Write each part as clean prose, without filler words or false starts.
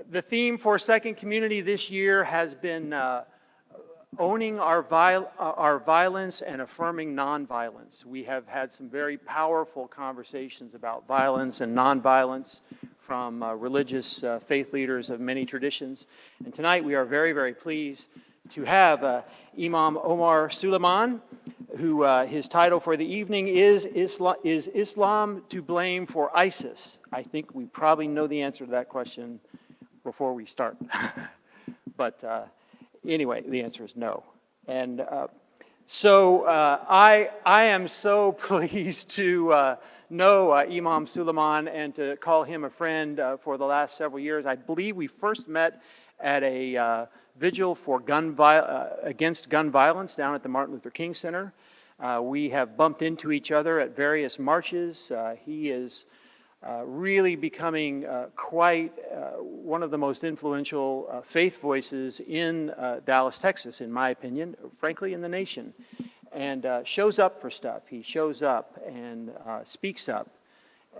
The theme for Second Community this year has been owning our violence and affirming nonviolence. We have had some very powerful conversations about violence and nonviolence from religious faith leaders of many traditions. And tonight we are very, very pleased to have Imam Omar Suleiman, who his title for the evening is Islam to Blame for ISIS? I think we probably know the answer to that question before we start. But anyway, the answer is no. And so I am so pleased to know Imam Suleiman and to call him a friend for the last several years. I believe we first met at a vigil for against gun violence down at the Martin Luther King Center. We have bumped into each other at various marches. He is really becoming quite one of the most influential faith voices in Dallas, Texas, in my opinion, frankly, in the nation, and shows up for stuff. He shows up and speaks up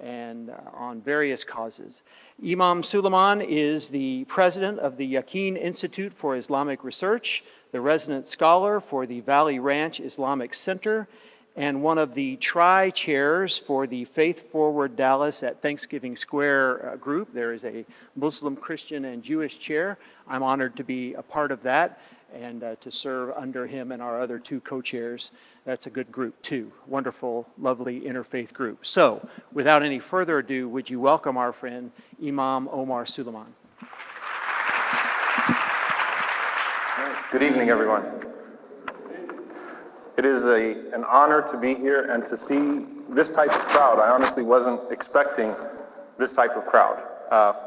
and on various causes. Imam Suleiman is the president of the Yaqeen Institute for Islamic Research, the resident scholar for the Valley Ranch Islamic Center, and one of the tri-chairs for the Faith Forward Dallas at Thanksgiving Square group. There is a Muslim, Christian, and Jewish chair. I'm honored to be a part of that and to serve under him and our other two co-chairs. That's a good group too. Wonderful, lovely interfaith group. So, without any further ado, would you welcome our friend Imam Omar Suleiman. Good evening, everyone. It is an honor to be here and to see this type of crowd. I honestly wasn't expecting this type of crowd.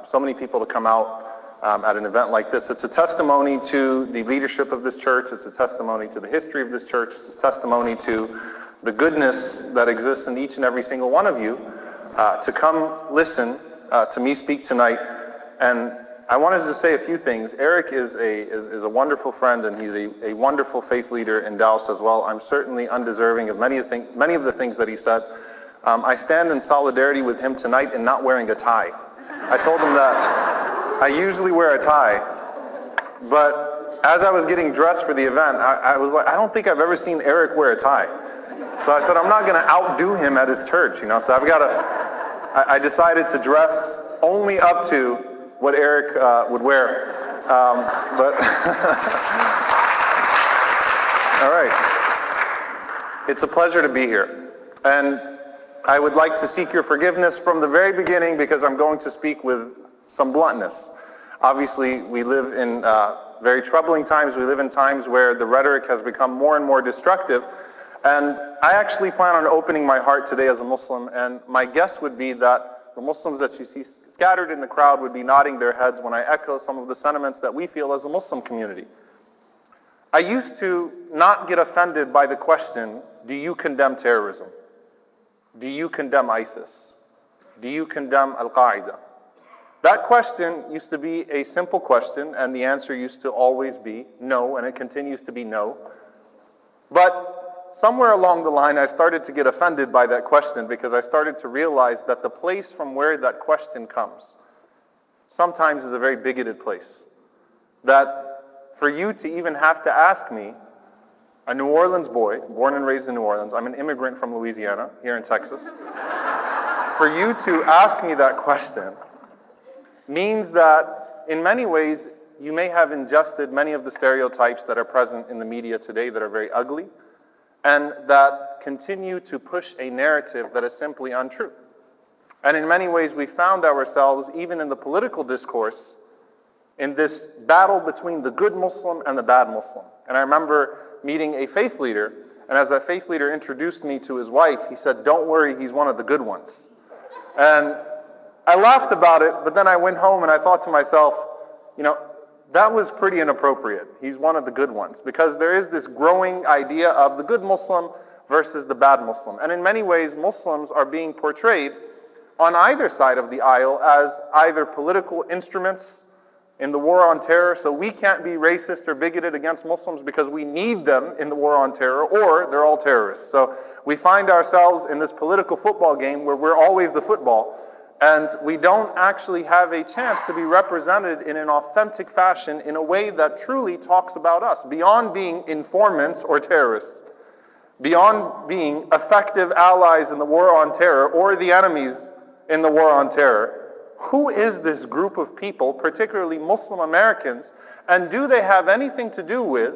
So many people to come out at an event like this. It's a testimony to the leadership of this church. It's a testimony to the history of this church. It's a testimony to the goodness that exists in each and every single one of you to come listen to me speak tonight. And I wanted to say a few things. Eric is a wonderful friend, and he's a wonderful faith leader in Dallas as well. I'm certainly undeserving of many of the things that he said. I stand in solidarity with him tonight in not wearing a tie. I told him that I usually wear a tie, but as I was getting dressed for the event, I was like, I don't think I've ever seen Eric wear a tie. So I said, I'm not going to outdo him at his church, you know. So I decided to dress only up to what Eric would wear, but all right. It's a pleasure to be here, and I would like to seek your forgiveness from the very beginning because I'm going to speak with some bluntness. Obviously, we live in very troubling times. We live in times where the rhetoric has become more and more destructive, and I actually plan on opening my heart today as a Muslim, and my guess would be that the Muslims that you see scattered in the crowd would be nodding their heads when I echo some of the sentiments that we feel as a Muslim community. I used to not get offended by the question, do you condemn terrorism? Do you condemn ISIS? Do you condemn Al-Qaeda? That question used to be a simple question, and the answer used to always be no, and it continues to be no. But somewhere along the line, I started to get offended by that question because I started to realize that the place from where that question comes sometimes is a very bigoted place. That for you to even have to ask me, a New Orleans boy, born and raised in New Orleans, I'm an immigrant from Louisiana, here in Texas, for you to ask me that question means that in many ways you may have ingested many of the stereotypes that are present in the media today that are very ugly, and that continue to push a narrative that is simply untrue. And in many ways, we found ourselves, even in the political discourse, in this battle between the good Muslim and the bad Muslim. And I remember meeting a faith leader, and as that faith leader introduced me to his wife, he said, "Don't worry, he's one of the good ones." And I laughed about it, but then I went home and I thought to myself, you know, that was pretty inappropriate. He's one of the good ones, because there is this growing idea of the good Muslim versus the bad Muslim. And in many ways, Muslims are being portrayed on either side of the aisle as either political instruments in the war on terror, so we can't be racist or bigoted against Muslims because we need them in the war on terror, or they're all terrorists. So we find ourselves in this political football game where we're always the football, And we don't actually have a chance to be represented in an authentic fashion in a way that truly talks about us, beyond being informants or terrorists, beyond being effective allies in the war on terror or the enemies in the war on terror. Who is this group of people, particularly Muslim Americans, and do they have anything to do with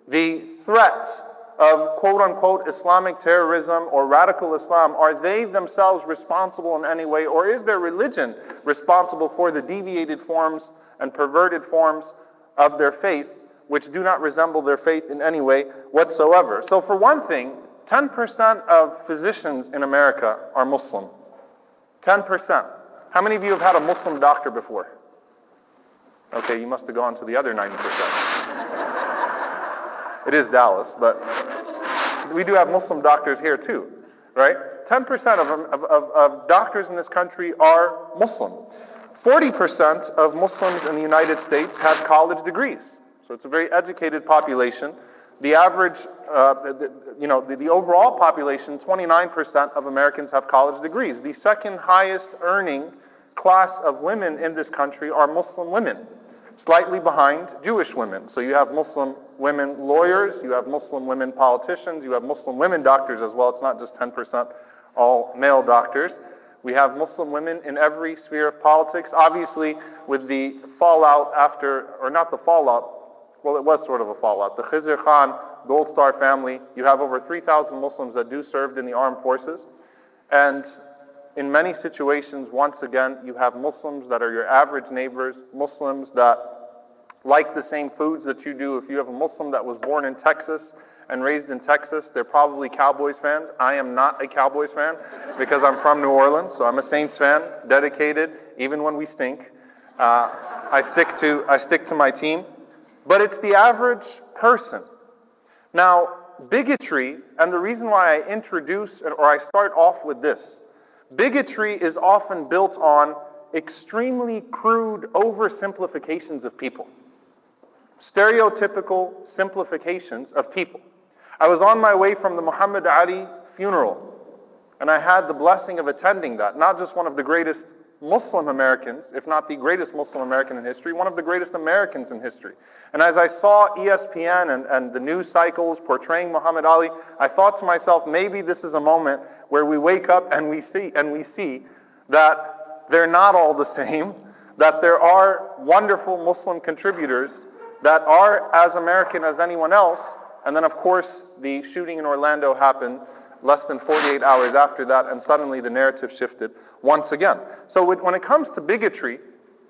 the threats of quote-unquote Islamic terrorism or radical Islam? Are they themselves responsible in any way, or is their religion responsible for the deviated forms and perverted forms of their faith, which do not resemble their faith in any way whatsoever? So for one thing, 10% of physicians in America are Muslim. 10%. How many of you have had a Muslim doctor before? Okay, you must have gone to the other 90%. It is Dallas, but we do have Muslim doctors here too, right? 10% of doctors in this country are Muslim. 40% of Muslims in the United States have college degrees. So it's a very educated population. The average, the overall population, 29% of Americans have college degrees. The second highest earning class of women in this country are Muslim women, slightly behind Jewish women. So you have Muslim women lawyers, you have Muslim women politicians, you have Muslim women doctors as well. It's not just 10% all male doctors. We have Muslim women in every sphere of politics. Obviously, with the fallout after, or not the fallout, well, it was sort of a fallout. The Khizr Khan Gold Star family, you have over 3,000 Muslims that do served in the armed forces. And in many situations, once again, you have Muslims that are your average neighbors, Muslims that like the same foods that you do. If you have a Muslim that was born in Texas and raised in Texas, they're probably Cowboys fans. I am not a Cowboys fan because I'm from New Orleans, so I'm a Saints fan, dedicated, even when we stink. I stick to my team. But it's the average person. Now, bigotry, and the reason why I introduce, or I start off with this, bigotry is often built on extremely crude oversimplifications of people. Stereotypical simplifications of people. I was on my way from the Muhammad Ali funeral, and I had the blessing of attending that. Not just one of the greatest Muslim Americans, if not the greatest Muslim American in history, one of the greatest Americans in history. And as I saw ESPN and the news cycles portraying Muhammad Ali, I thought to myself, maybe this is a moment where we wake up and we see that they're not all the same, that there are wonderful Muslim contributors that are as American as anyone else. And then, of course, the shooting in Orlando happened less than 48 hours after that, and suddenly the narrative shifted once again. So when it comes to bigotry,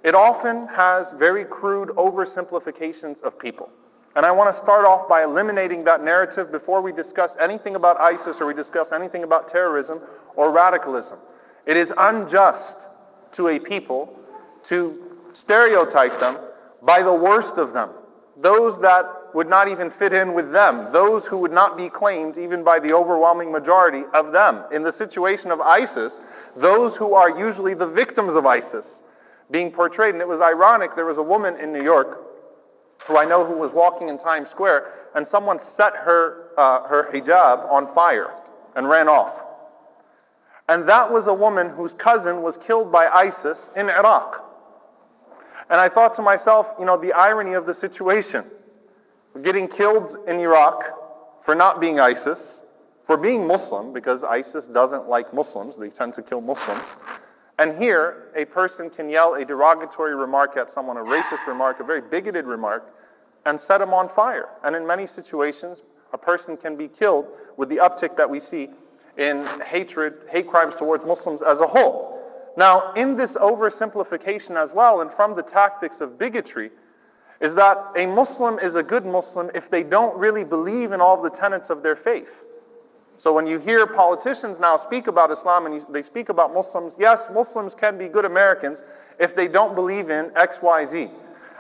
it often has very crude oversimplifications of people. And I want to start off by eliminating that narrative before we discuss anything about ISIS or we discuss anything about terrorism or radicalism. It is unjust to a people to stereotype them by the worst of them, those that would not even fit in with them, those who would not be claimed even by the overwhelming majority of them. In the situation of ISIS, those who are usually the victims of ISIS being portrayed. And it was ironic, there was a woman in New York who I know who was walking in Times Square, and someone set her hijab on fire and ran off. And that was a woman whose cousin was killed by ISIS in Iraq. And I thought to myself, the irony of the situation. Getting killed in Iraq for not being ISIS, for being Muslim, because ISIS doesn't like Muslims, they tend to kill Muslims. And here, a person can yell a derogatory remark at someone, a racist remark, a very bigoted remark, and set them on fire. And in many situations, a person can be killed with the uptick that we see in hatred, hate crimes towards Muslims as a whole. Now, in this oversimplification as well, and from the tactics of bigotry, is that a Muslim is a good Muslim if they don't really believe in all the tenets of their faith. So when you hear politicians now speak about Islam and they speak about Muslims, yes, Muslims can be good Americans if they don't believe in X, Y, Z.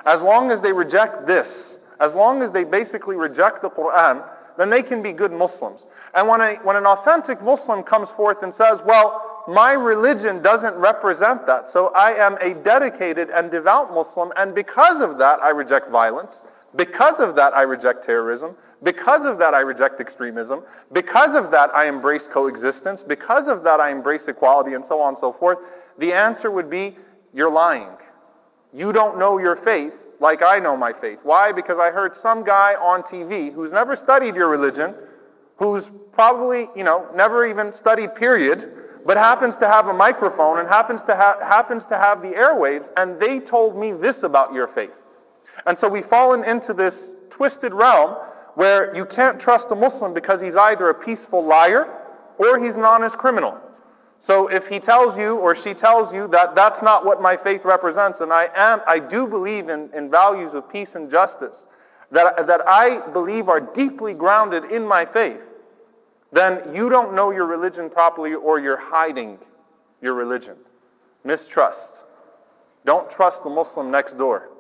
As long as they reject this, as long as they basically reject the Quran, then they can be good Muslims. And when an authentic Muslim comes forth and says, well, my religion doesn't represent that, so I am a dedicated and devout Muslim, and because of that I reject violence, because of that I reject terrorism, because of that I reject extremism, because of that I embrace coexistence, because of that I embrace equality, and so on and so forth, the answer would be, you're lying. You don't know your faith like I know my faith. Why? Because I heard some guy on TV who's never studied your religion, who's probably, never even studied period, but happens to have a microphone and happens to have the airwaves, and they told me this about your faith. And so we've fallen into this twisted realm where you can't trust a Muslim because he's either a peaceful liar or he's an honest criminal. So if he tells you or she tells you that that's not what my faith represents, and I do believe in values of peace and justice, that I believe are deeply grounded in my faith, then you don't know your religion properly, or you're hiding your religion. Mistrust. Don't trust the Muslim next door.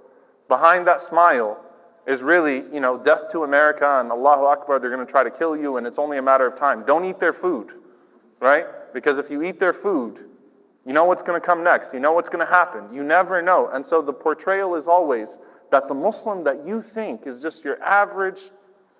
Behind that smile is really, death to America and Allahu Akbar, they're going to try to kill you and it's only a matter of time. Don't eat their food, right? Because if you eat their food, you know what's going to come next. You know what's going to happen. You never know. And so the portrayal is always that the Muslim that you think is just your average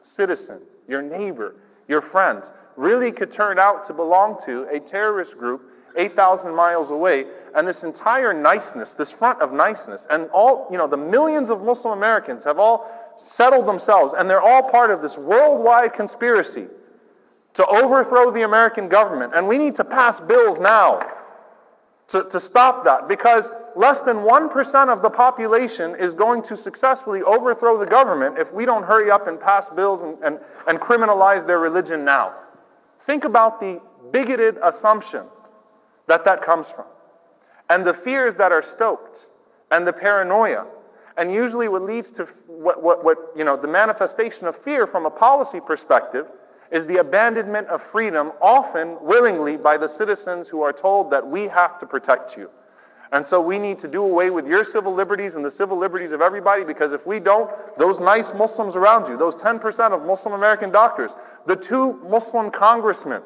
citizen, your neighbor, your friend, really could turn out to belong to a terrorist group 8,000 miles away. And this entire niceness, this front of niceness, and all, the millions of Muslim Americans have all settled themselves, and they're all part of this worldwide conspiracy to overthrow the American government. And we need to pass bills now to stop that, because less than 1% of the population is going to successfully overthrow the government if we don't hurry up and pass bills and criminalize their religion now. Think about the bigoted assumption that comes from, and the fears that are stoked, and the paranoia. And usually what leads to the manifestation of fear from a policy perspective is the abandonment of freedom, often willingly by the citizens who are told that we have to protect you. And so we need to do away with your civil liberties and the civil liberties of everybody, because if we don't, those nice Muslims around you, those 10% of Muslim American doctors, the 2 Muslim congressmen,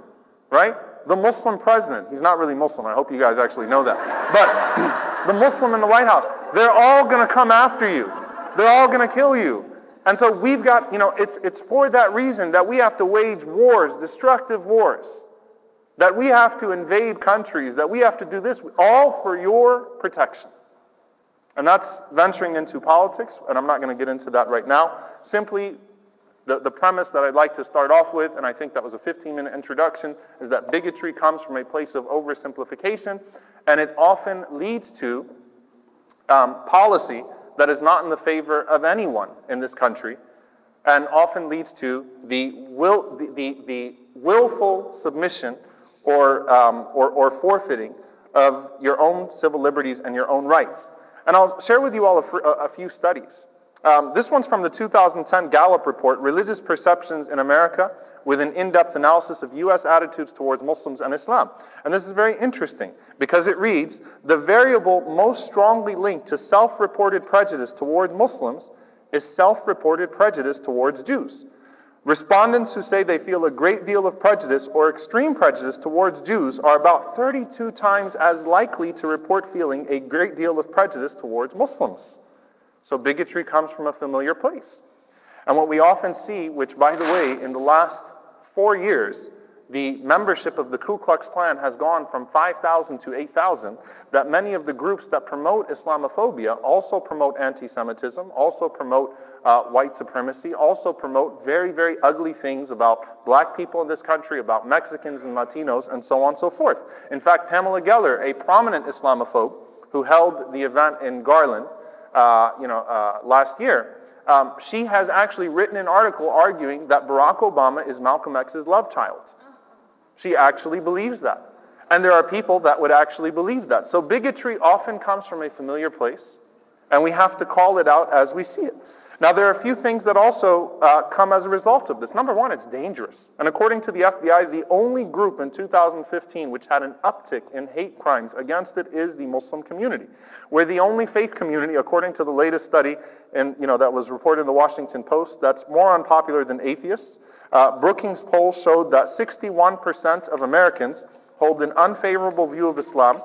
right? The Muslim president, he's not really Muslim, I hope you guys actually know that, but the Muslim in the White House, they're all going to come after you. They're all going to kill you. And so we've got, it's for that reason that we have to wage wars, destructive wars, that we have to invade countries, that we have to do this, all for your protection. And that's venturing into politics, and I'm not going to get into that right now. Simply, the premise that I'd like to start off with, and I think that was a 15-minute introduction, is that bigotry comes from a place of oversimplification, and it often leads to policy that is not in the favor of anyone in this country, and often leads to the willful submission or forfeiting of your own civil liberties and your own rights. And I'll share with you all a few studies. This one's from the 2010 Gallup report, Religious Perceptions in America, with an in-depth analysis of U.S. attitudes towards Muslims and Islam. And this is very interesting because it reads, the variable most strongly linked to self-reported prejudice toward Muslims is self-reported prejudice towards Jews. Respondents who say they feel a great deal of prejudice or extreme prejudice towards Jews are about 32 times as likely to report feeling a great deal of prejudice towards Muslims. So bigotry comes from a familiar place. And what we often see, which by the way, in the last 4 years, the membership of the Ku Klux Klan has gone from 5,000 to 8,000, that many of the groups that promote Islamophobia also promote anti-Semitism, also promote white supremacy, also promote very, very ugly things about black people in this country, about Mexicans and Latinos, and so on and so forth. In fact, Pamela Geller, a prominent Islamophobe who held the event in Garland, last year, she has actually written an article arguing that Barack Obama is Malcolm X's love child. She actually believes that. And there are people that would actually believe that. So bigotry often comes from a familiar place, and we have to call it out as we see it. Now, there are a few things that also come as a result of this. Number one, it's dangerous. And according to the FBI, the only group in 2015 which had an uptick in hate crimes against it is the Muslim community. We're the only faith community, according to the latest study that was reported in the Washington Post, that's more unpopular than atheists. Brookings poll showed that 61% of Americans hold an unfavorable view of Islam,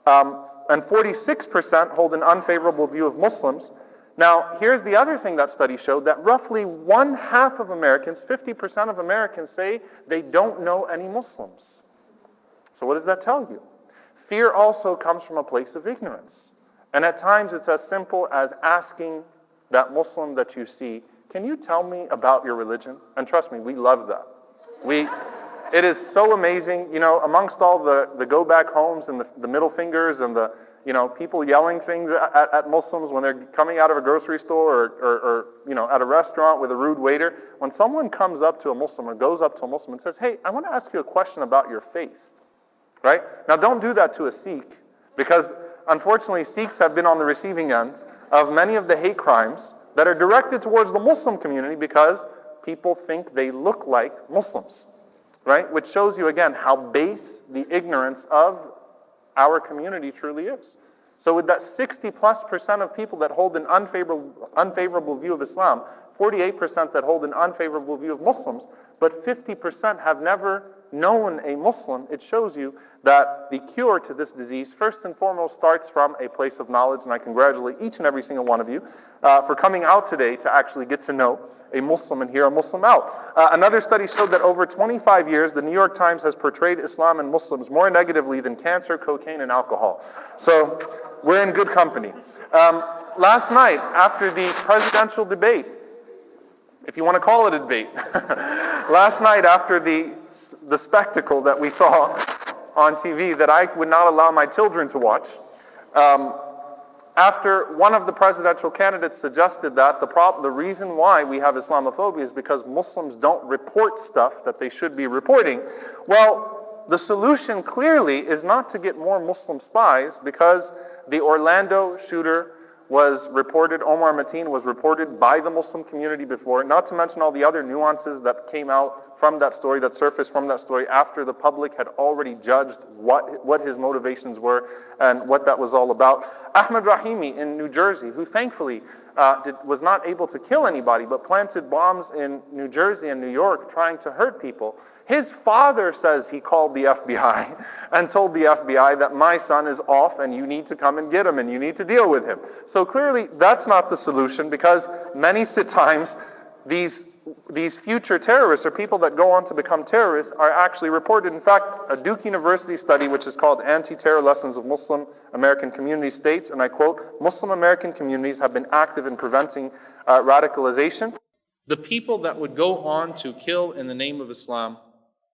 and 46% hold an unfavorable view of Muslims. Now, here's the other thing that study showed, that roughly 1/2 of Americans, 50% of Americans, say they don't know any Muslims. So what does that tell you? Fear also comes from a place of ignorance. And at times it's as simple as asking that Muslim that you see, can you tell me about your religion? And trust me, we love that. It is so amazing, amongst all the go back homes and the middle fingers and the, people yelling things at Muslims when they're coming out of a grocery store or at a restaurant with a rude waiter. When someone comes up to a Muslim or goes up to a Muslim and says, hey, I want to ask you a question about your faith, right? Now don't do that to a Sikh, because unfortunately Sikhs have been on the receiving end of many of the hate crimes that are directed towards the Muslim community because people think they look like Muslims, right? Which shows you again how base the ignorance of our community truly is. So with that 60+% of people that hold an unfavorable view of Islam, 48% that hold an unfavorable view of Muslims, but 50% have never known a Muslim, it shows you that the cure to this disease, first and foremost, starts from a place of knowledge, and I congratulate each and every single one of you for coming out today to actually get to know a Muslim and hear a Muslim out. Another study showed that over 25 years, the New York Times has portrayed Islam and Muslims more negatively than cancer, cocaine, and alcohol. So we're in good company. Last night, after the presidential debate, if you want to call it a debate, last night after the spectacle that we saw on TV that I would not allow my children to watch, after one of the presidential candidates suggested that the reason why we have Islamophobia is because Muslims don't report stuff that they should be reporting. Well, the solution clearly is not to get more Muslim spies, because the Orlando shooter was reported, Omar Mateen was reported by the Muslim community before, not to mention all the other nuances that came out from that story, that surfaced from that story after the public had already judged what his motivations were and what that was all about. Ahmed Rahimi in New Jersey, who thankfully was not able to kill anybody, but planted bombs in New Jersey and New York trying to hurt people. His father says he called the FBI and told the FBI that my son is off and you need to come and get him and you need to deal with him. So clearly that's not the solution, because many times these future terrorists or people that go on to become terrorists are actually reported. In fact, a Duke University study, which is called Anti-Terror Lessons of Muslim American Communities, states, and I quote, Muslim American communities have been active in preventing radicalization. The people that would go on to kill in the name of Islam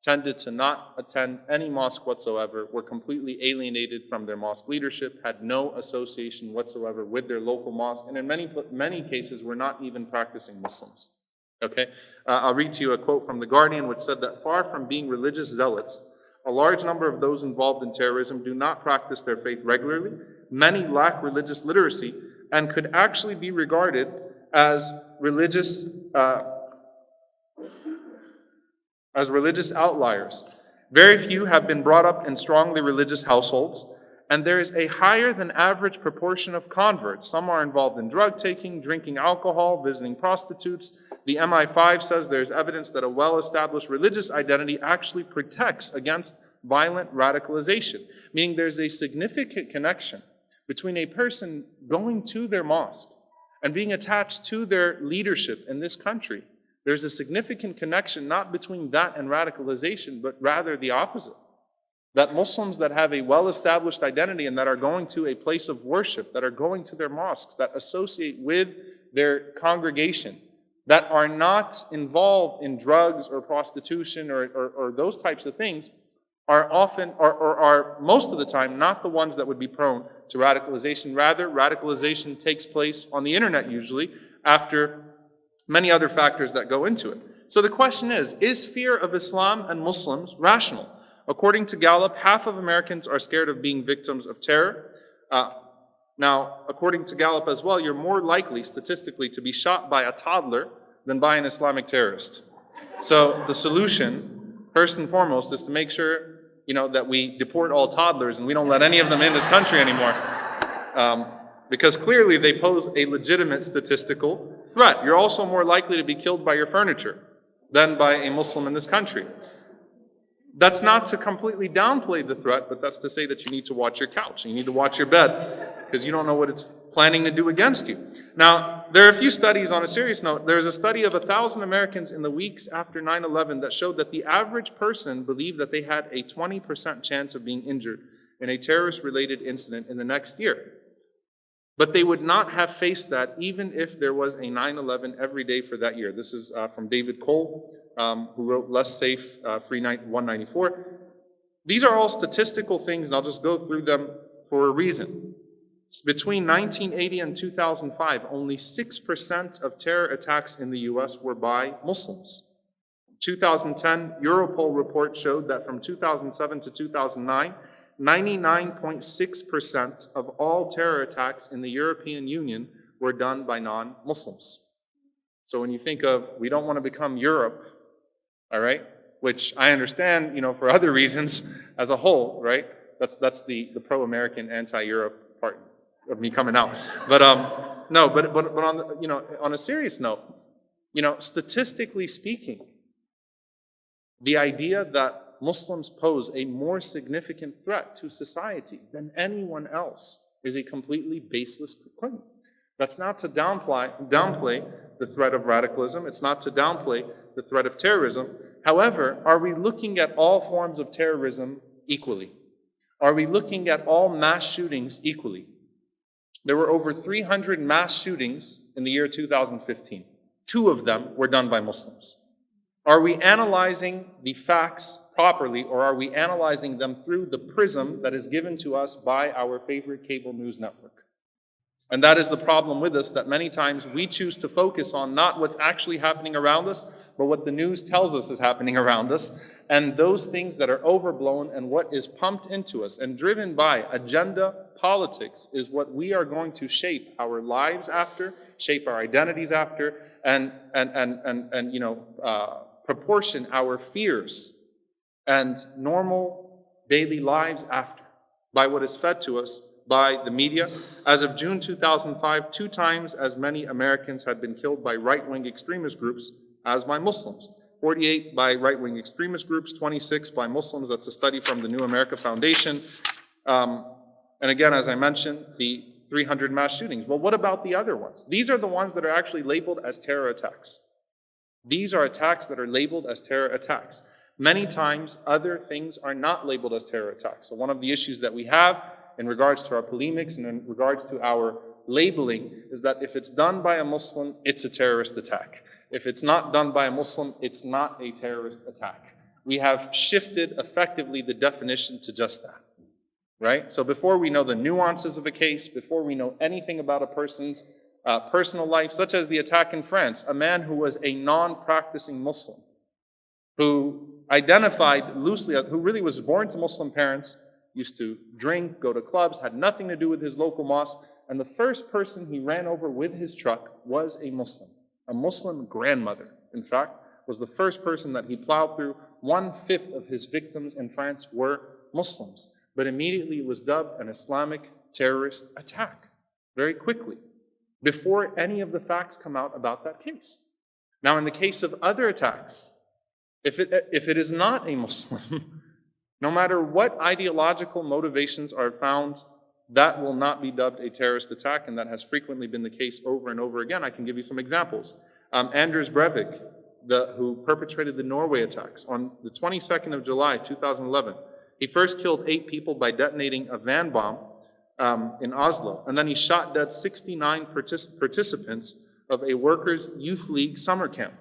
tended to not attend any mosque whatsoever, were completely alienated from their mosque leadership, had no association whatsoever with their local mosque, and in many cases were not even practicing Muslims. Okay, I'll read to you a quote from The Guardian, which said that far from being religious zealots, a large number of those involved in terrorism do not practice their faith regularly. Many lack religious literacy and could actually be regarded as religious outliers. Very few have been brought up in strongly religious households, and there is a higher than average proportion of converts. Some are involved in drug taking, drinking alcohol, visiting prostitutes. The MI5 says there's evidence that a well-established religious identity actually protects against violent radicalization, meaning there's a significant connection between a person going to their mosque and being attached to their leadership in this country. There's a significant connection not between that and radicalization, but rather the opposite. That Muslims that have a well-established identity and that are going to a place of worship, that are going to their mosques, that associate with their congregation, that are not involved in drugs or prostitution or those types of things, are often, or are most of the time, not the ones that would be prone to radicalization. Rather, radicalization takes place on the internet usually after many other factors that go into it. So the question is fear of Islam and Muslims rational? According to Gallup, half of Americans are scared of being victims of terror. Now, according to Gallup as well, you're more likely statistically to be shot by a toddler than by an Islamic terrorist. So the solution, first and foremost, is to make sure that we deport all toddlers and we don't let any of them in this country anymore. Because clearly they pose a legitimate statistical threat. You're also more likely to be killed by your furniture than by a Muslim in this country. That's not to completely downplay the threat, but that's to say that you need to watch your couch, you need to watch your bed, because you don't know what it's planning to do against you. Now, there are a few studies on a serious note. There's a study of 1,000 Americans in the weeks after 9/11 that showed that the average person believed that they had a 20% chance of being injured in a terrorist-related incident in the next year. But they would not have faced that even if there was a 9/11 every day for that year. This is from David Cole, who wrote Less Safe, Free 194. These are all statistical things, and I'll just go through them for a reason. Between 1980 and 2005, only 6% of terror attacks in the US were by Muslims. 2010 Europol report showed that from 2007 to 2009, 99.6% of all terror attacks in the European Union were done by non-Muslims. So when you think of, we don't want to become Europe, all right, which I understand, for other reasons as a whole, right? That's the pro-American, anti-Europe part of me coming out. But no, but on on a serious note, statistically speaking, the idea that Muslims pose a more significant threat to society than anyone else is a completely baseless claim. That's not to downplay the threat of radicalism. It's not to downplay the threat of terrorism. However, are we looking at all forms of terrorism equally? Are we looking at all mass shootings equally? There were over 300 mass shootings in the year 2015. 2 of them were done by Muslims. Are we analyzing the facts properly, or are we analyzing them through the prism that is given to us by our favorite cable news network? And that is the problem with us, that many times we choose to focus on not what's actually happening around us, but what the news tells us is happening around us, and those things that are overblown and what is pumped into us and driven by agenda politics is what we are going to shape our lives after, shape our identities after, and proportion our fears and normal daily lives after, by what is fed to us by the media. As of June 2005, 2 times as many Americans had been killed by right-wing extremist groups as by Muslims. 48 by right-wing extremist groups, 26 by Muslims. That's a study from the New America Foundation. And again, as I mentioned, the 300 mass shootings. Well, what about the other ones? These are the ones that are actually labeled as terror attacks. These are attacks that are labeled as terror attacks. Many times, other things are not labeled as terror attacks. So one of the issues that we have in regards to our polemics and in regards to our labeling is that if it's done by a Muslim, it's a terrorist attack. If it's not done by a Muslim, it's not a terrorist attack. We have shifted effectively the definition to just that, right? So before we know the nuances of a case, before we know anything about a person's personal life, such as the attack in France, a man who was a non-practicing Muslim, who identified loosely, who really was born to Muslim parents, used to drink, go to clubs, had nothing to do with his local mosque, and the first person he ran over with his truck was a Muslim grandmother, in fact, was the first person that he plowed through. 1/5 of his victims in France were Muslims, but immediately it was dubbed an Islamic terrorist attack, very quickly, before any of the facts come out about that case. Now, in the case of other attacks, if it is not a Muslim, no matter what ideological motivations are found, that will not be dubbed a terrorist attack, and that has frequently been the case over and over again. I can give you some examples. Anders Breivik, who perpetrated the Norway attacks, on the 22nd of July, 2011, he first killed 8 people by detonating a van bomb in Oslo, and then he shot dead 69 participants of a workers' youth league summer camp.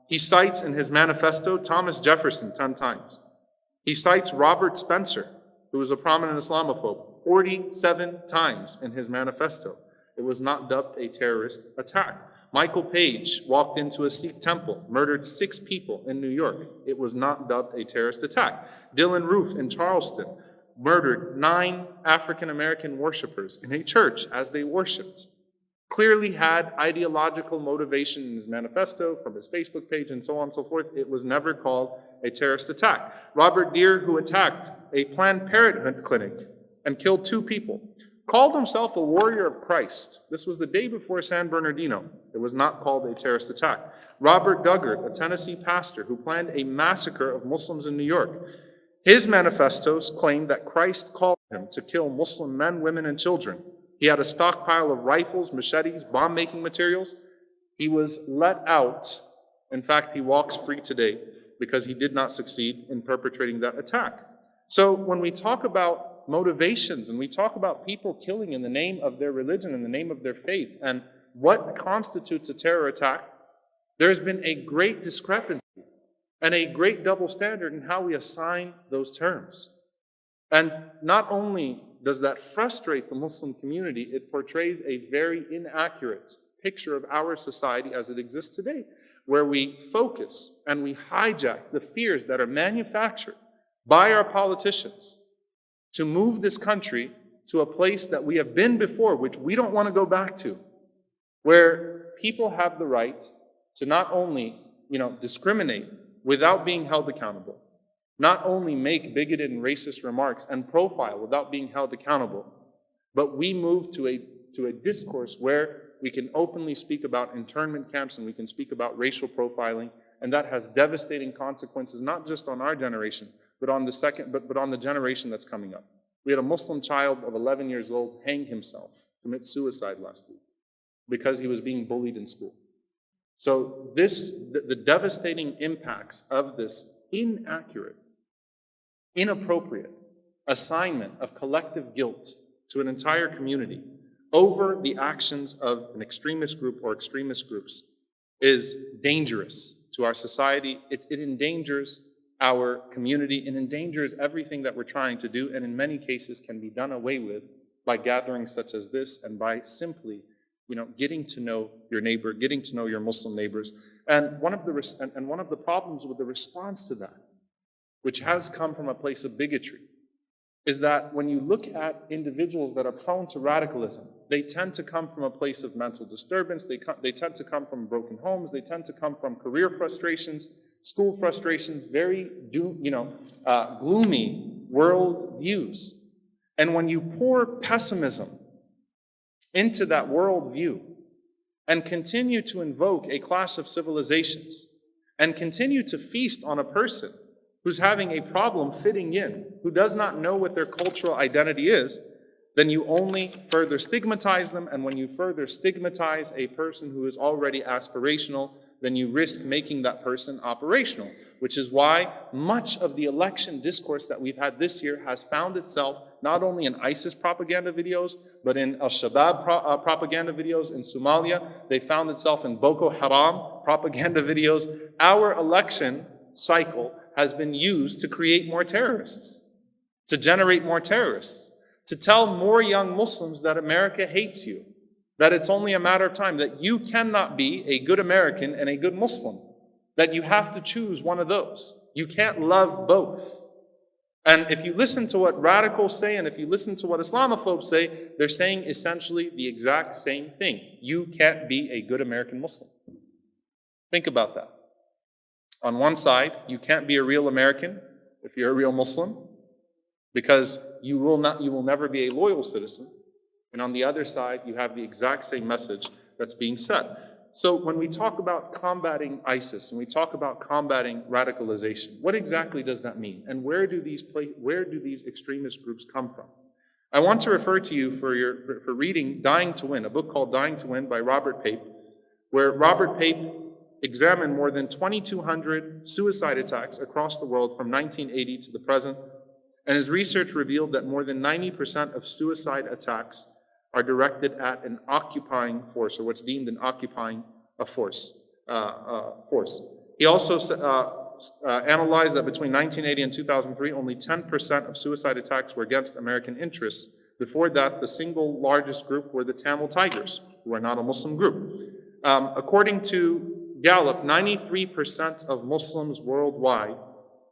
He cites in his manifesto Thomas Jefferson 10 times. He cites Robert Spencer, who was a prominent Islamophobe, 47 times in his manifesto. It was not dubbed a terrorist attack. Michael Page walked into a Sikh temple, murdered 6 people in New York. It was not dubbed a terrorist attack. Dylan Roof in Charleston murdered 9 African-American worshipers in a church as they worshiped. Clearly had ideological motivation in his manifesto, from his Facebook page, and so on and so forth. It was never called a terrorist attack. Robert Deere, who attacked a Planned Parenthood clinic and killed 2 people, called himself a warrior of Christ. This was the day before San Bernardino. It was not called a terrorist attack. Robert Duggar, a Tennessee pastor who planned a massacre of Muslims in New York, his manifestos claimed that Christ called him to kill Muslim men, women, and children. He had a stockpile of rifles, machetes, bomb-making materials. He was let out. In fact, he walks free today because he did not succeed in perpetrating that attack. So when we talk about motivations and we talk about people killing in the name of their religion, in the name of their faith, and what constitutes a terror attack, there's been a great discrepancy and a great double standard in how we assign those terms. And not only does that frustrate the Muslim community, it portrays a very inaccurate picture of our society as it exists today, where we focus and we hijack the fears that are manufactured by our politicians to move this country to a place that we have been before, which we don't want to go back to, where people have the right to not only, discriminate without being held accountable, not only make bigoted and racist remarks and profile without being held accountable, but we move to a discourse where we can openly speak about internment camps and we can speak about racial profiling, and that has devastating consequences, not just on our generation, but on the generation that's coming up. We had a Muslim child of 11 years old hang himself, commit suicide last week, because he was being bullied in school. So the devastating impacts of this inaccurate, inappropriate assignment of collective guilt to an entire community over the actions of an extremist group or extremist groups is dangerous to our society. It endangers our community. It endangers everything that we're trying to do, and in many cases can be done away with by gatherings such as this and by simply getting to know your neighbor, getting to know your Muslim neighbors. And one of the problems with the response to that, which has come from a place of bigotry, is that when you look at individuals that are prone to radicalism, they tend to come from a place of mental disturbance, they tend to come from broken homes, they tend to come from career frustrations, school frustrations, very gloomy world views. And when you pour pessimism into that world view and continue to invoke a clash of civilizations and continue to feast on a person who's having a problem fitting in, who does not know what their cultural identity is, then you only further stigmatize them. And when you further stigmatize a person who is already aspirational, then you risk making that person operational, which is why much of the election discourse that we've had this year has found itself not only in ISIS propaganda videos, but in Al-Shabaab propaganda videos in Somalia. They found itself in Boko Haram propaganda videos. Our election cycle has been used to create more terrorists, to generate more terrorists, to tell more young Muslims that America hates you, that it's only a matter of time, that you cannot be a good American and a good Muslim, that you have to choose one of those. You can't love both. And if you listen to what radicals say and if you listen to what Islamophobes say, they're saying essentially the exact same thing. You can't be a good American Muslim. Think about that. On one side, you can't be a real American if you're a real Muslim, because you will never be a loyal citizen. And on the other side, you have the exact same message that's being said. So when we talk about combating ISIS and we talk about combating radicalization, what exactly does that mean? And where do these extremist groups come from? I want to refer to you for reading Dying to Win, a book called Dying to Win by Robert Pape, where Robert Pape examined more than 2,200 suicide attacks across the world from 1980 to the present. And his research revealed that more than 90% of suicide attacks are directed at an occupying force, or what's deemed an occupying force. He also analyzed that between 1980 and 2003, only 10% of suicide attacks were against American interests. Before that, the single largest group were the Tamil Tigers, who are not a Muslim group. According to Gallup, 93% of Muslims worldwide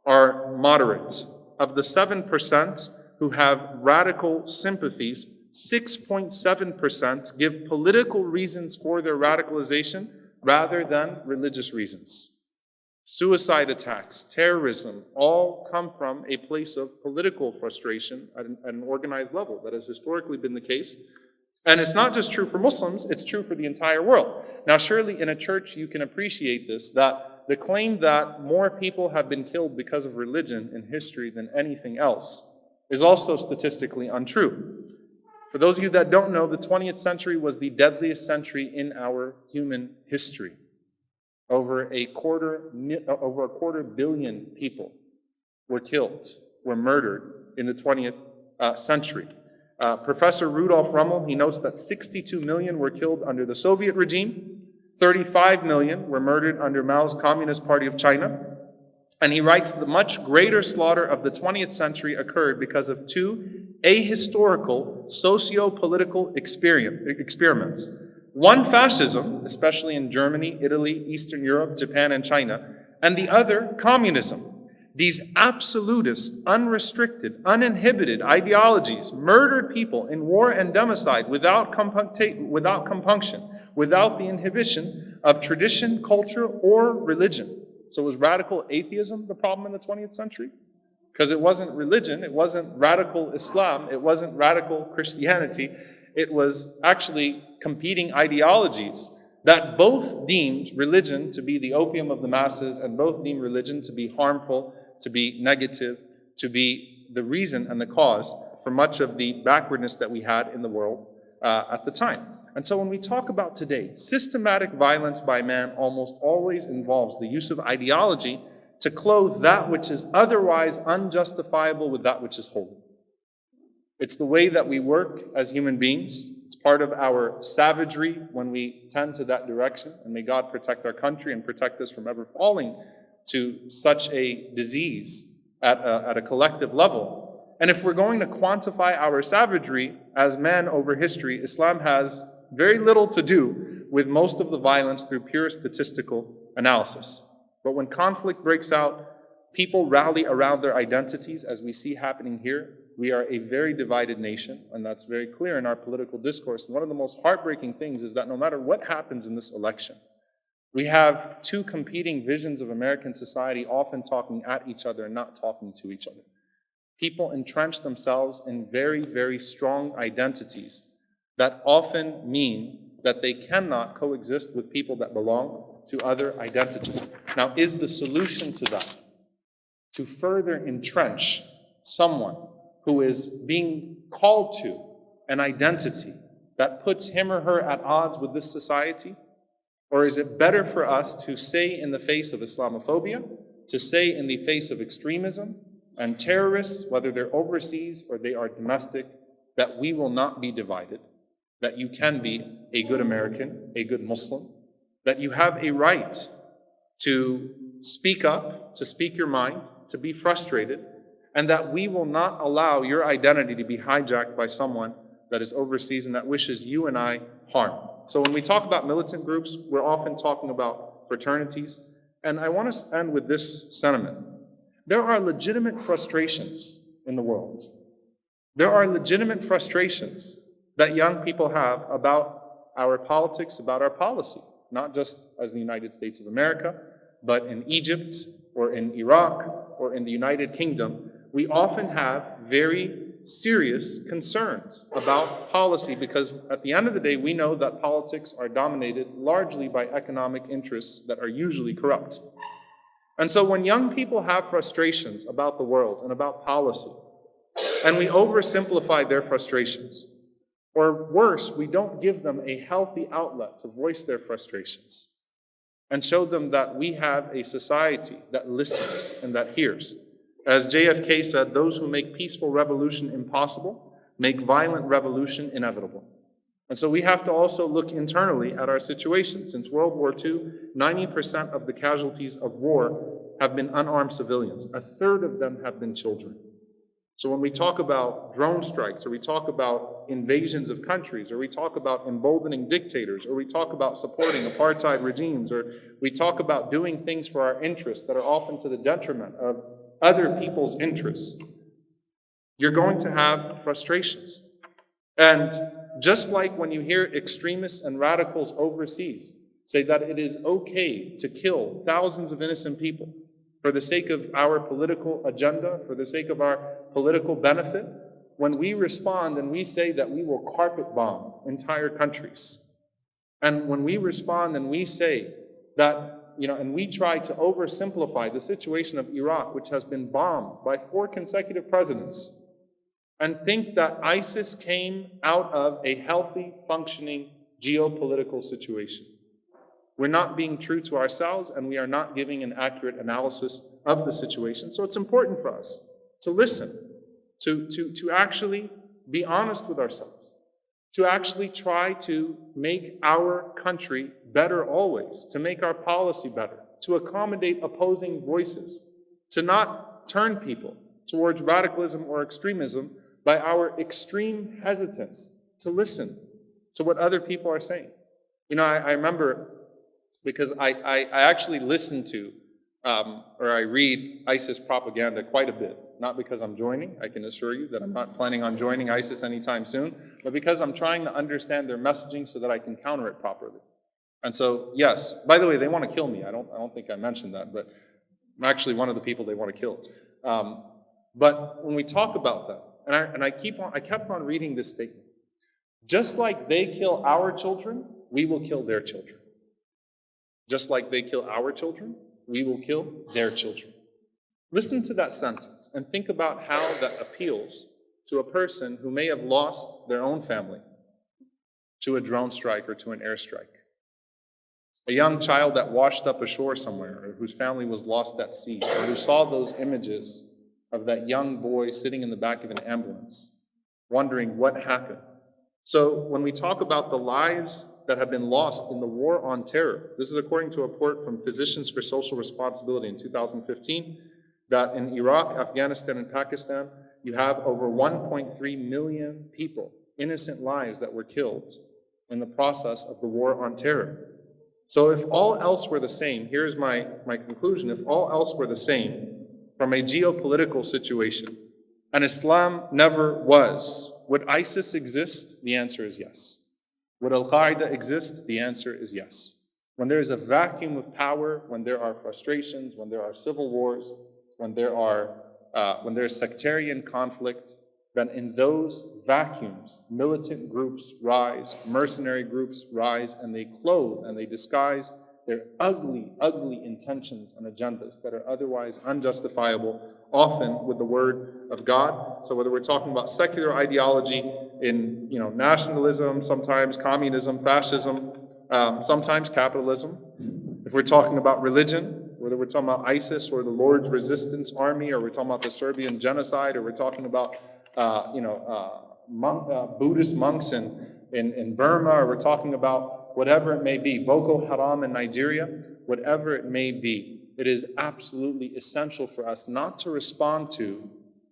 are moderate. Of the 7% who have radical sympathies, 6.7% give political reasons for their radicalization rather than religious reasons. Suicide attacks, terrorism, all come from a place of political frustration at an organized level. That has historically been the case. And it's not just true for Muslims, it's true for the entire world. Now, surely in a church you can appreciate this, that the claim that more people have been killed because of religion in history than anything else is also statistically untrue. For those of you that don't know, the 20th century was the deadliest century in our human history. Over a quarter billion people were killed were murdered in the 20th century. Professor Rudolf Rummel, he notes that 62 million were killed under the Soviet regime, 35 million were murdered under Mao's Communist Party of China, and he writes, the much greater slaughter of the 20th century occurred because of two ahistorical socio-political experiments. One, fascism, especially in Germany, Italy, Eastern Europe, Japan, and China, and the other, communism. These absolutist, unrestricted, uninhibited ideologies murdered people in war and democide without compunction, without the inhibition of tradition, culture, or religion. So was radical atheism the problem in the 20th century? Because it wasn't religion, it wasn't radical Islam, it wasn't radical Christianity, it was actually competing ideologies that both deemed religion to be the opium of the masses and both deemed religion to be harmful, to be negative, to be the reason and the cause for much of the backwardness that we had in the world at the time. And so when we talk about today, systematic violence by man almost always involves the use of ideology to clothe that which is otherwise unjustifiable with that which is holy. It's the way that we work as human beings. It's part of our savagery when we tend to that direction. And may God protect our country and protect us from ever falling to such a disease at a collective level. And if we're going to quantify our savagery as man over history, Islam has very little to do with most of the violence through pure statistical analysis. But when conflict breaks out, people rally around their identities, as we see happening here. We are a very divided nation, and that's very clear in our political discourse. And one of the most heartbreaking things is that no matter what happens in this election, we have two competing visions of American society often talking at each other and not talking to each other. People entrench themselves in very, very strong identities that often mean that they cannot coexist with people that belong to other identities. Now, is the solution to that to further entrench someone who is being called to an identity that puts him or her at odds with this society? Or is it better for us to say in the face of Islamophobia, to say in the face of extremism and terrorists, whether they're overseas or they are domestic, that we will not be divided, that you can be a good American, a good Muslim, that you have a right to speak up, to speak your mind, to be frustrated, and that we will not allow your identity to be hijacked by someone that is overseas and that wishes you and I harm. So when we talk about militant groups, we're often talking about fraternities. And I want to end with this sentiment. There are legitimate frustrations in the world. There are legitimate frustrations that young people have about our politics, about our policy, not just as the United States of America, but in Egypt or in Iraq or in the United Kingdom. We often have very serious concerns about policy because at the end of the day, we know that politics are dominated largely by economic interests that are usually corrupt. And so when young people have frustrations about the world and about policy, and we oversimplify their frustrations, or worse, we don't give them a healthy outlet to voice their frustrations and show them that we have a society that listens and that hears. As JFK said, those who make peaceful revolution impossible make violent revolution inevitable. And so we have to also look internally at our situation. Since World War II, 90% of the casualties of war have been unarmed civilians. A third of them have been children. So when we talk about drone strikes, or we talk about invasions of countries, or we talk about emboldening dictators, or we talk about supporting apartheid regimes, or we talk about doing things for our interests that are often to the detriment of other people's interests, you're going to have frustrations. And just like when you hear extremists and radicals overseas say that it is okay to kill thousands of innocent people for the sake of our political agenda, for the sake of our political benefit, when we respond and we say that we will carpet bomb entire countries, and when we respond and we say that, and we try to oversimplify the situation of Iraq, which has been bombed by 4 consecutive presidents, and think that ISIS came out of a healthy, functioning geopolitical situation. We're not being true to ourselves, and we are not giving an accurate analysis of the situation. So it's important for us to listen, to actually be honest with ourselves, to actually try to make our country better always, to make our policy better, to accommodate opposing voices, to not turn people towards radicalism or extremism by our extreme hesitance to listen to what other people are saying. You know, I remember, because I actually listen to or I read ISIS propaganda quite a bit, not because I'm joining. I can assure you that I'm not planning on joining ISIS anytime soon, but because I'm trying to understand their messaging so that I can counter it properly. And so, yes, by the way, they want to kill me. I don't think I mentioned that, but I'm actually one of the people they want to kill. But when we talk about that, and I kept on reading this statement. Just like they kill our children, we will kill their children. Just like they kill our children, we will kill their children. Listen to that sentence and think about how that appeals to a person who may have lost their own family to a drone strike or to an airstrike. A young child that washed up ashore somewhere, or whose family was lost at sea, or who saw those images of that young boy sitting in the back of an ambulance, wondering what happened. So when we talk about the lives that have been lost in the war on terror, this is according to a report from Physicians for Social Responsibility in 2015, that in Iraq, Afghanistan, and Pakistan, you have over 1.3 million people, innocent lives that were killed in the process of the war on terror. So if all else were the same, here's my conclusion, if all else were the same from a geopolitical situation, and Islam never was, would ISIS exist? The answer is yes. Would Al-Qaeda exist? The answer is yes. When there is a vacuum of power, when there are frustrations, when there are civil wars, when there's sectarian conflict, then in those vacuums, militant groups rise, mercenary groups rise, and they clothe and they disguise their ugly, ugly intentions and agendas that are otherwise unjustifiable, often with the word of God. So whether we're talking about secular ideology in nationalism, sometimes communism, fascism, sometimes capitalism, if we're talking about religion, whether we're talking about ISIS or the Lord's Resistance Army, or we're talking about the Serbian genocide, or we're talking about Buddhist monks in Burma, or we're talking about whatever it may be, Boko Haram in Nigeria, whatever it may be, it is absolutely essential for us not to respond to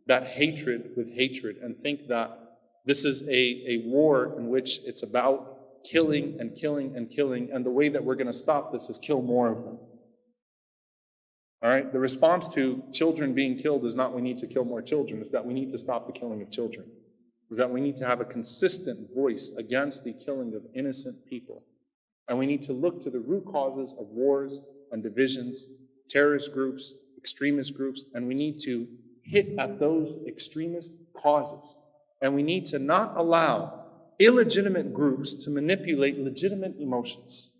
that hatred with hatred and think that this is a war in which it's about killing and killing and killing, and the way that we're going to stop this is kill more of them. All right, the response to children being killed is not we need to kill more children, it's that we need to stop the killing of children. It's that we need to have a consistent voice against the killing of innocent people. And we need to look to the root causes of wars and divisions, terrorist groups, extremist groups, and we need to hit at those extremist causes. And we need to not allow illegitimate groups to manipulate legitimate emotions.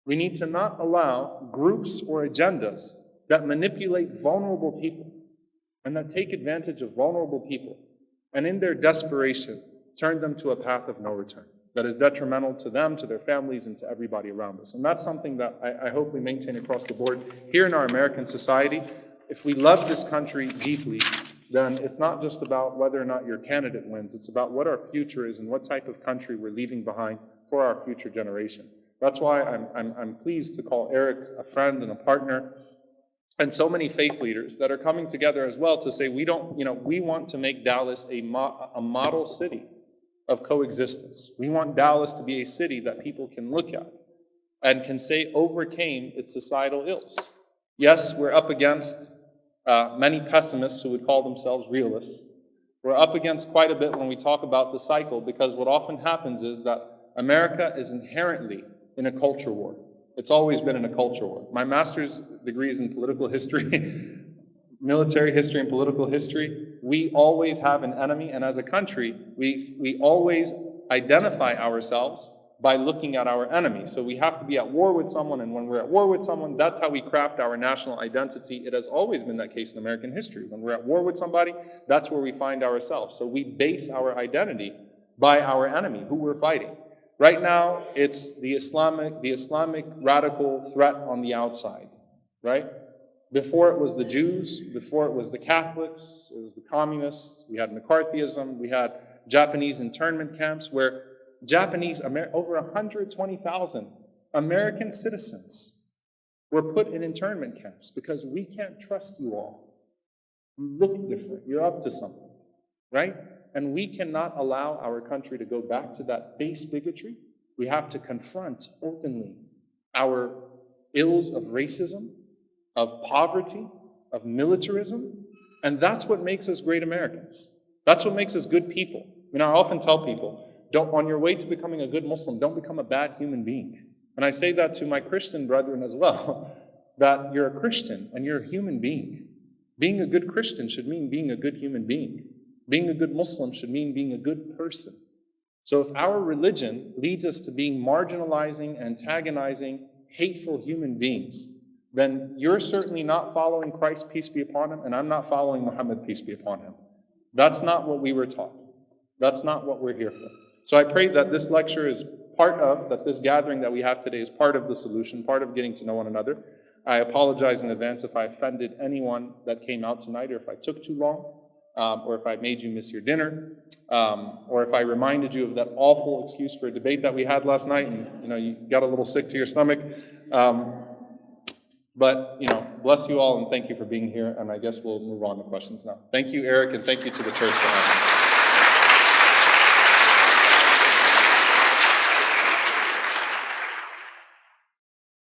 We need to not allow groups or agendas that manipulate vulnerable people and that take advantage of vulnerable people and in their desperation turn them to a path of no return that is detrimental to them, to their families, and to everybody around us. And that's something that I hope we maintain across the board here in our American society. If we love this country deeply, then it's not just about whether or not your candidate wins, it's about what our future is and what type of country we're leaving behind for our future generation. That's why I'm pleased to call Eric a friend and a partner, and so many faith leaders that are coming together as well to say we want to make Dallas a model city of coexistence. We want Dallas to be a city that people can look at and can say overcame its societal ills. Yes, we're up against many pessimists who would call themselves realists. We're up against quite a bit when we talk about the cycle, because what often happens is that America is inherently in a culture war. It's always been in a culture war. My master's degree is in political history, military history and political history. We always have an enemy, and as a country, we always identify ourselves by looking at our enemy. So we have to be at war with someone, and when we're at war with someone, that's how we craft our national identity. It has always been that case in American history. When we're at war with somebody, that's where we find ourselves. So we base our identity by our enemy, who we're fighting. Right now, it's the Islamic radical threat on the outside, right? Before it was the Jews, before it was the Catholics, it was the communists, we had McCarthyism, we had Japanese internment camps where over 120,000 American citizens were put in internment camps because we can't trust you all. You look different, you're up to something, right? And we cannot allow our country to go back to that base bigotry. We have to confront openly our ills of racism, of poverty, of militarism, and that's what makes us great Americans. That's what makes us good people. I often tell people, on your way to becoming a good Muslim, don't become a bad human being. And I say that to my Christian brethren as well, that you're a Christian and you're a human being. Being a good Christian should mean being a good human being. Being a good Muslim should mean being a good person. So if our religion leads us to being marginalizing, antagonizing, hateful human beings, then you're certainly not following Christ, peace be upon him, and I'm not following Muhammad, peace be upon him. That's not what we were taught. That's not what we're here for. So I pray that this lecture is that this gathering that we have today is part of the solution, part of getting to know one another. I apologize in advance if I offended anyone that came out tonight, or if I took too long, or if I made you miss your dinner, or if I reminded you of that awful excuse for a debate that we had last night and you got a little sick to your stomach. But bless you all and thank you for being here, and I guess we'll move on to questions now. Thank you, Eric, and thank you to the church for having me.